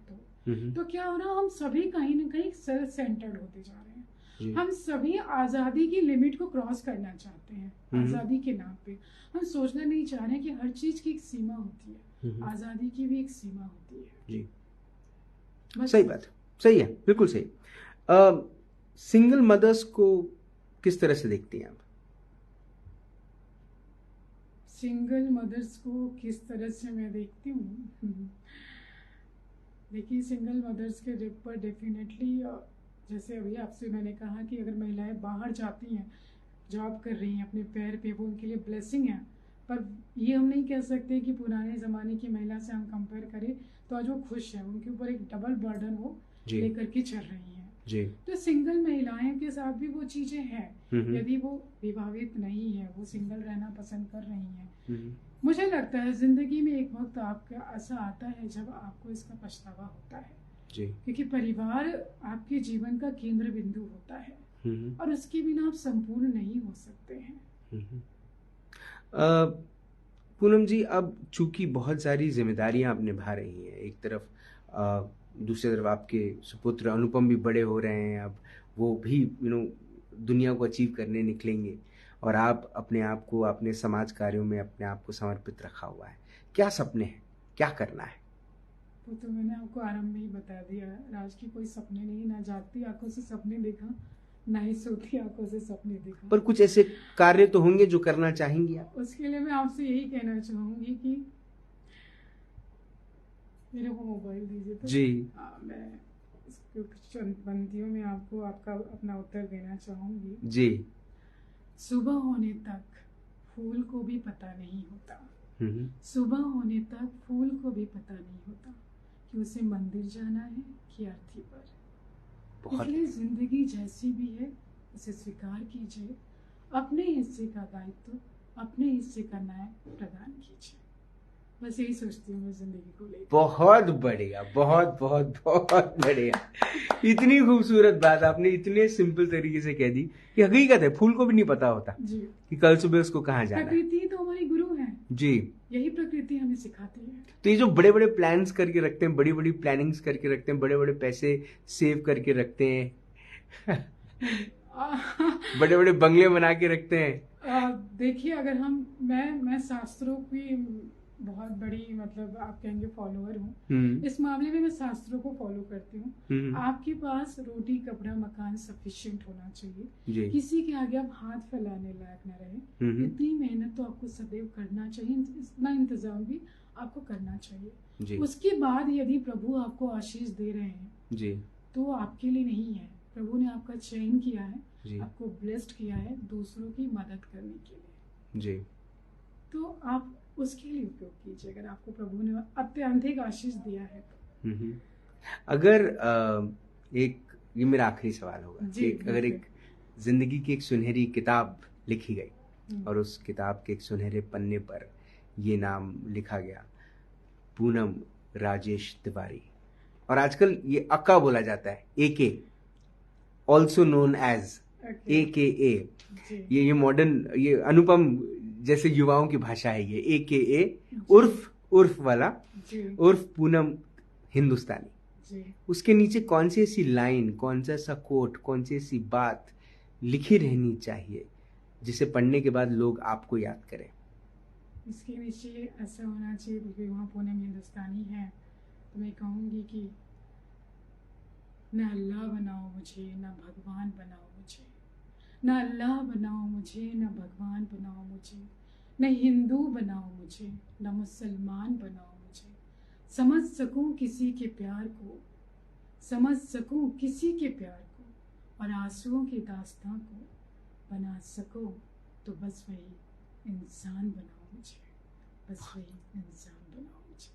B: तो क्या हो रहा, हम सभी कहीं ना कहीं सेल्फ सेंटर्ड होते जा रहे हैं। हम सभी आजादी की लिमिट को क्रॉस करना चाहते हैं। आजादी के नाम पे हम सोचना नहीं चाह रहे हैं कि हर चीज की एक सीमा होती है, आजादी की भी एक सीमा होती है जी।
A: सही बात, सही है, बिल्कुल सही। सिंगल मदर्स को किस तरह से देखती हैं आप?
B: सिंगल मदर्स को किस तरह से मैं देखती हूँ, देखिए सिंगल मदर्स के पर डेफिनेटली, जैसे अभी आपसे मैंने कहा कि अगर महिलाएं बाहर जाती हैं, जॉब कर रही हैं अपने पैर पे, वो उनके लिए ब्लेसिंग है। पर ये हम नहीं कह सकते कि पुराने ज़माने की महिला से हम कंपेयर करें तो आज वो खुश है, उनके ऊपर एक डबल बर्डन वो लेकर के चल रही हैं।
A: जी।
B: तो सिंगल महिलाएं के साथ भी वो चीज़ें हैं, यदि वो विवाहित नहीं है, वो सिंगल रहना पसंद कर रही हैं। मुझे लगता है जिंदगी में एक वक्त आपका ऐसा आता है जब आपको इसका पछतावा होता है
A: जी।
B: क्योंकि परिवार आपके जीवन का केंद्र बिंदु होता है और उसके बिना आप संपूर्ण नहीं हो सकते हैं।
A: पूनम जी, अब चूंकि बहुत सारी जिम्मेदारियां आप निभा रही हैं, एक तरफ दूसरी तरफ आपके सुपुत्र अनुपम भी बड़े हो रहे हैं, अब वो भी दुनिया को अचीव करने निकलेंगे और आप अपने आप को अपने समाज कार्यों में अपने आप को समर्पित रखा हुआ है। क्या सपने हैं, क्या करना है?
B: वो तो मैंने आपको आरंभ में ही बता दिया, राज की कोई सपने नहीं, ना जागती आंखों से सपने देखा, ना ही सोती आंखों से सपने देखा।
A: पर कुछ ऐसे कार्य तो होंगे जो करना चाहेंगी आप?
B: उसके लिए मैं आपसे यही कहना चाहूंगी कि मेरे को मोबाइल दीजिए तो
A: जी।
B: मैं कुछ चंद पंक्तियों में आपको आपका अपना उत्तर देना चाहूंगी।
A: जी।
B: सुबह होने तक फूल को भी पता नहीं होता, सुबह होने तक फूल को भी पता नहीं होता कि उसे मंदिर जाना है कि अर्थी पर। इसलिए जिंदगी जैसी भी है उसे स्वीकार कीजिए, अपने हिस्से का दायित्व, अपने हिस्से का न्याय प्रदान कीजिए। बस यही सोचती हूँ मैं जिंदगी को लेकर। बहुत
A: बढ़िया, बहुत बहुत बहुत बढ़िया। इतनी खूबसूरत बात आपने इतने सिंपल तरीके से कह दी कि हकीकत है, फूल को भी नहीं पता होता
B: जी
A: कि कल सुबह उसको कहाँ जाना है।
B: प्रकृति तो हमारी गुरु है
A: जी,
B: यही प्रकृति हमें सिखाती है।
A: तो ये जो बड़े बड़े प्लान्स करके रखते हैं, बड़ी बड़ी प्लानिंग्स करके रखते हैं, बड़े बड़े पैसे सेव करके रखते हैं बड़े बड़े बंगले बना के रखते हैं।
B: देखिए अगर मैं शास्त्रों की बहुत बड़ी, मतलब आप कहेंगे फॉलोअर हूँ, इस मामले में मैं शास्त्रों को फॉलो करती हूँ। आपके पास रोटी कपड़ा मकान सफिशिएंट होना चाहिए, किसी के आगे आप हाथ फैलाने लायक न रहे। इतनी मेहनत तो आपको सदैव करना चाहिए, इतना इंतजाम भी आपको करना चाहिए। उसके बाद यदि प्रभु आपको आशीष दे रहे हैं तो आपके लिए नहीं है, प्रभु ने आपका चयन किया है, आपको ब्लेस्ड किया है दूसरों की मदद करने के लिए। तो आप उसके लिए उपयोग कीजिए अगर आपको प्रभु ने अत्यंतिक आशीष दिया है तो।
A: अगर ये मेरा आखिरी सवाल होगा कि अगर एक जिंदगी की एक सुनहरी किताब लिखी गई और उस किताब के एक सुनहरे पन्ने पर ये नाम लिखा गया, पूनम राजेश तिवारी, और आजकल ये अक्का बोला जाता है, AKA, also known as AKA, ये मॉडर्न, ये अनुपम जैसे युवाओं की भाषा है, ये AKA उर्फ वाला, उर्फ पूनम हिंदुस्तानी। उसके नीचे कौन सी ऐसी लाइन, कौन सा ऐसा कोट, कौन सी ऐसी बात लिखी रहनी चाहिए जिसे पढ़ने के बाद लोग आपको याद करें?
B: इसके नीचे ऐसा होना चाहिए, क्योंकि वहाँ पूनम हिंदुस्तानी है, तो मैं कहूँगी कि न अल्लाह बनाओ मुझे, न भगवान बनाओ मुझे, न अल्लाह बनाओ मुझे, न भगवान बनाओ मुझे, न हिंदू बनाओ मुझे, न मुसलमान बनाओ मुझे। समझ सकूं किसी के प्यार को, समझ सकूं किसी के प्यार को, और आंसुओं की दास्तां को बना सको तो बस वही इंसान बनाओ मुझे, बस वही इंसान बनाओ मुझे।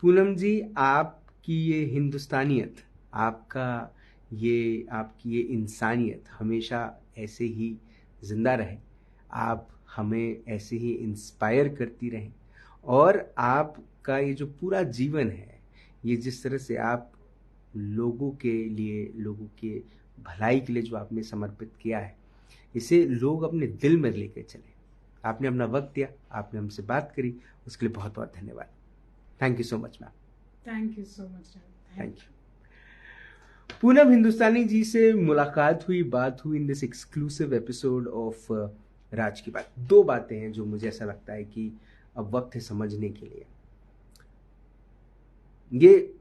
A: पूनम जी, आपकी ये हिंदुस्तानियत, आपकी ये इंसानियत हमेशा ऐसे ही जिंदा रहे, आप हमें ऐसे ही इंस्पायर करती रहें, और आपका ये जो पूरा जीवन है, ये जिस तरह से आप लोगों के लिए, लोगों के भलाई के लिए जो आपने समर्पित किया है, इसे लोग अपने दिल में लेकर चले। आपने अपना वक्त दिया, आपने हमसे बात करी, उसके लिए बहुत बहुत धन्यवाद। Thank you so much ma'am.
B: Thank you so much.
A: Thank you. Poonam Hindustani ji से मुलाकात हुई, बात हुई in this exclusive episode of राज की बात। दो बातें हैं जो मुझे ऐसा लगता है कि अब वक्त है समझने के लिए। ये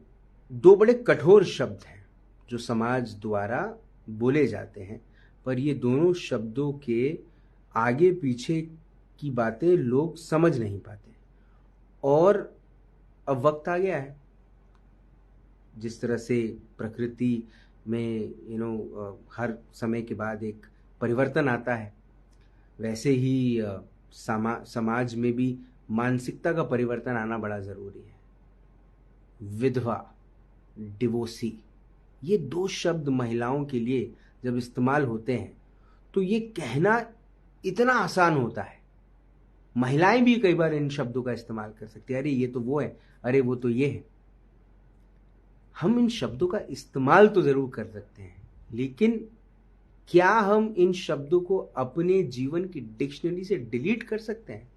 A: दो बड़े कठोर शब्द हैं जो समाज द्वारा बोले जाते हैं, पर ये दोनों शब्दों के आगे पीछे की बातें लोग समझ नहीं पाते। और अब वक्त आ गया है, जिस तरह से प्रकृति में हर समय के बाद एक परिवर्तन आता है, वैसे ही समाज में भी मानसिकता का परिवर्तन आना बड़ा ज़रूरी है। विधवा, डिवोर्सी, ये 2 शब्द महिलाओं के लिए जब इस्तेमाल होते हैं तो ये कहना इतना आसान होता है। महिलाएं भी कई बार इन शब्दों का इस्तेमाल कर सकती है, अरे ये तो वो है, अरे वो तो ये है। हम इन शब्दों का इस्तेमाल तो जरूर कर सकते हैं, लेकिन क्या हम इन शब्दों को अपने जीवन की डिक्शनरी से डिलीट कर सकते हैं?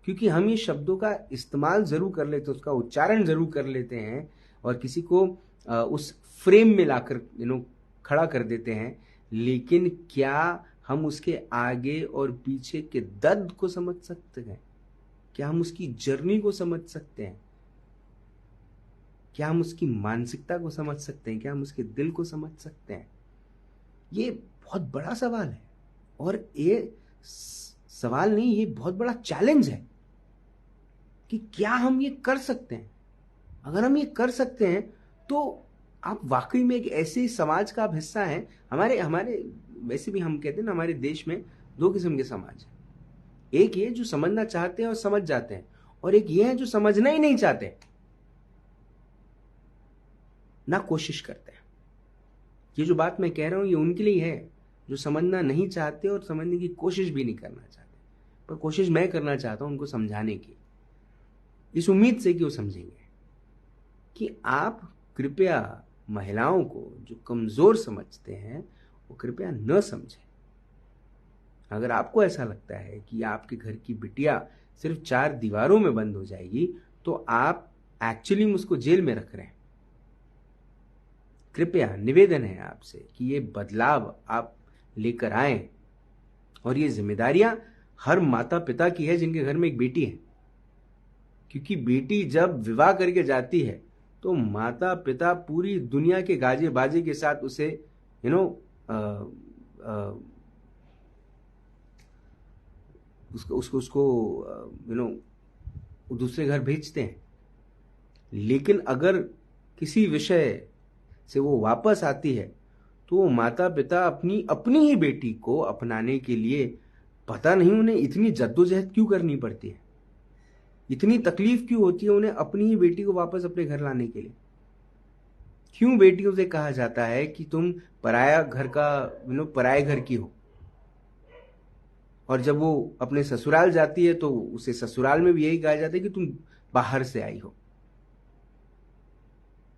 A: क्योंकि हम ये शब्दों का इस्तेमाल जरूर कर लेते हैं, उसका उच्चारण जरूर कर लेते हैं और किसी को उस फ्रेम में लाकर खड़ा कर देते हैं, लेकिन क्या हम उसके आगे और पीछे के दर्द को समझ सकते हैं? क्या हम उसकी जर्नी को समझ सकते हैं? क्या हम उसकी मानसिकता को समझ सकते हैं? क्या हम उसके दिल को समझ सकते हैं? ये बहुत बड़ा सवाल है, और ये सवाल नहीं, ये बहुत बड़ा चैलेंज है कि क्या हम ये कर सकते हैं। अगर हम ये कर सकते हैं तो आप वाकई में एक ऐसे समाज का आप हिस्सा हैं। हमारे वैसे भी हम कहते हैं ना, हमारे देश में 2 किस्म के समाज हैं। एक ये जो समझना चाहते हैं और समझ जाते हैं, और एक ये है जो समझना ही नहीं चाहते, ना कोशिश करते हैं। ये जो बात मैं कह रहा हूं ये उनके लिए है जो समझना नहीं चाहते और समझने की कोशिश भी नहीं करना चाहते। पर कोशिश मैं करना चाहता हूं उनको समझाने की, इस उम्मीद से कि वो समझेंगे कि आप कृपया महिलाओं को जो कमजोर समझते हैं वो कृपया न समझें। अगर आपको ऐसा लगता है कि आपके घर की बिटिया सिर्फ 4 दीवारों में बंद हो जाएगी तो आप एक्चुअली उसको जेल में रख रहे हैं। कृपया निवेदन है आपसे कि ये बदलाव आप लेकर आएं, और ये जिम्मेदारियां हर माता पिता की है जिनके घर में एक बेटी है। क्योंकि बेटी जब विवाह करके जाती है तो माता पिता पूरी दुनिया के गाजे बाजे के साथ उसे उसको दूसरे घर भेजते हैं। लेकिन अगर किसी विषय से वो वापस आती है तो वो माता पिता अपनी ही बेटी को अपनाने के लिए पता नहीं उन्हें इतनी जद्दोजहद क्यों करनी पड़ती है, इतनी तकलीफ क्यों होती है उन्हें अपनी ही बेटी को वापस अपने घर लाने के लिए। क्यों बेटियों से कहा जाता है कि तुम पराए घर की हो, और जब वो अपने ससुराल जाती है तो उसे ससुराल में भी यही कहा जाता है कि तुम बाहर से आई हो।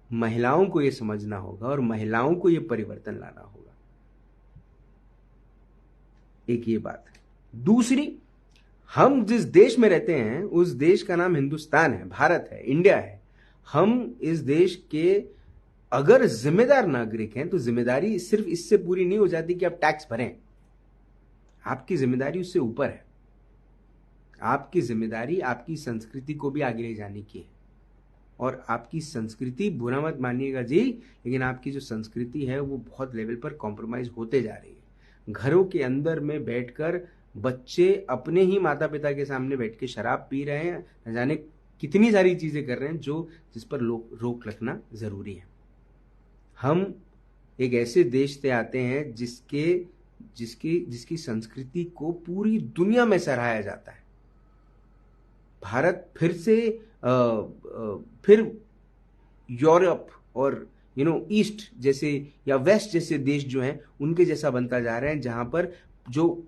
A: महिलाओं को ये समझना होगा और महिलाओं को ये परिवर्तन लाना होगा। एक ये बात है। दूसरी, हम जिस देश में रहते हैं उस देश का नाम हिंदुस्तान है, भारत है, इंडिया है। हम इस देश के अगर जिम्मेदार नागरिक हैं तो जिम्मेदारी सिर्फ इससे पूरी नहीं हो जाती कि आप टैक्स भरें। आपकी जिम्मेदारी उससे ऊपर है। आपकी जिम्मेदारी आपकी संस्कृति को भी आगे ले जाने की है। और आपकी संस्कृति, बुरा मत मानिएगा जी, लेकिन आपकी जो संस्कृति है वो बहुत लेवल पर कॉम्प्रोमाइज होते जा रही है। घरों के अंदर में बैठकर बच्चे अपने ही माता पिता के सामने बैठ के शराब पी रहे हैं, न जाने कितनी सारी चीजें कर रहे हैं जिस पर रोक रखना जरूरी है। हम एक ऐसे देश से आते हैं जिसकी संस्कृति को पूरी दुनिया में सराहा जाता है। भारत फिर यूरोप और ईस्ट जैसे या वेस्ट जैसे देश जो हैं उनके जैसा बनता जा रहा है, जहां पर जो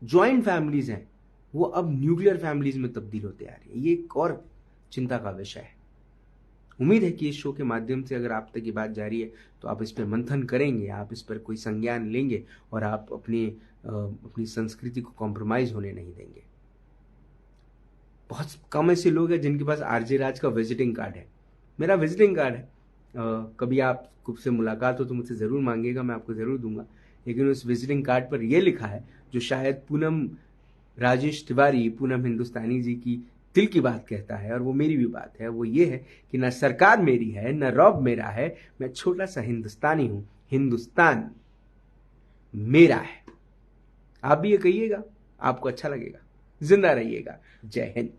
A: जॉइंट फैमिलीज हैं वो अब न्यूक्लियर फैमिलीज में तब्दील होते आ रही है। ये एक और चिंता का विषय है। उम्मीद है कि इस शो के माध्यम से अगर आप तक ये बात जा रही है तो आप इस पर मंथन करेंगे, आप इस पर कोई संज्ञान लेंगे और आप अपनी संस्कृति को कॉम्प्रोमाइज होने नहीं देंगे। बहुत कम ऐसे लोग हैं जिनके पास आरजे राज का विजिटिंग कार्ड है। मेरा विजिटिंग कार्ड है, कभी आपसे मुलाकात हो तो मुझसे ज़रूर मांगिएगा, मैं आपको ज़रूर दूंगा। लेकिन उस विजिटिंग कार्ड पर यह लिखा है, जो शायद पूनम राजेश तिवारी, पूनम हिंदुस्तानी जी की दिल की बात कहता है और वो मेरी भी बात है, वो ये है कि न सरकार मेरी है, न रौब मेरा है, मैं छोटा सा हिंदुस्तानी हूं, हिंदुस्तान मेरा है। आप भी ये कहिएगा, आपको अच्छा लगेगा। जिंदा रहिएगा। जय हिंद।